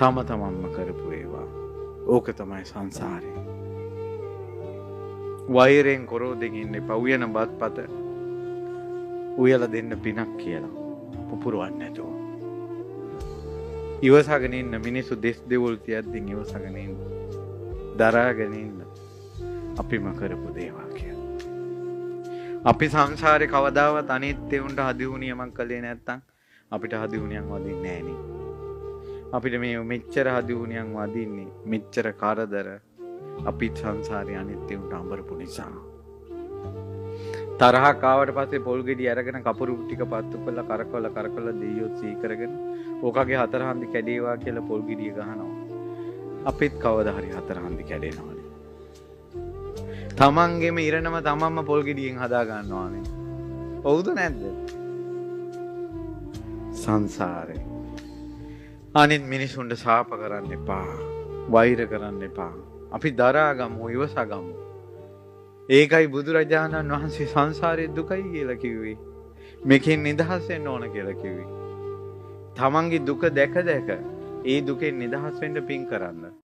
තම තමන්ම කරපු ඒවා. ඕක තමයි සංසාරේ. වෛරයෙන් කොරෝදෙන් ඉන්න එපා. උයන බත්පත උයලා දෙන්න පිනක් කියලා පුපුරවන්න නැතුව. ඉවසගෙන ඉන්න මිනිස්සු දෙස් දෙවුල් තියද්දින් ඉවසගෙන ඉන්න. දරාගෙන ඉන්න. අපිම කරපු දේවල් කියලා. අපි සංසාරේ කවදාවත් අනිත්‍ය උන්ට හදිහුනියමක් කළේ නැත්තම් අපිට හදිහුනියක් වදින්නේ නැහැ නේ. අපිට මේ මෙච්චර හදිහුනියක් වදින්නේ මෙච්චර කරදර අපි සංසාරේ අනිත්‍ය උන්ට අඹරපු නිසා. තරහක් ආවට පස්සේ පොල් ගෙඩි අරගෙන කපුරු ටික පත්තු කරලා කරකවලා දෙයියෝ සී කරගෙන ඕකගේ හතර හන්දි කැඩේවා කියලා පොල් ගෙඩිය ගහනවා. අපිත් කවදා හරි හතර හන්දි කැඩෙනවානේ. තමන්ගේම ඉරණම තමන්ම පොල් ගෙඩියෙන් හදා ගන්නවානේ. ඔව්ද නැද්ද? සංසාරේ අනිත් මිනිසුන්ට ශාප කරන්න එපා. වෛර කරන්න එපා. අපි දරාගමු, ඉවසගමු. ඒකයි බුදුරජාණන් වහන්සේ සංසාරයේ දුකයි කියලා කිව්වේ. මේකෙන් නිදහස් වෙන්න ඕන කියලා කිව්වේ. තමන්ගේ දුක දැක ඒ දුකෙන් නිදහස් වෙන්න පින් කරන්න.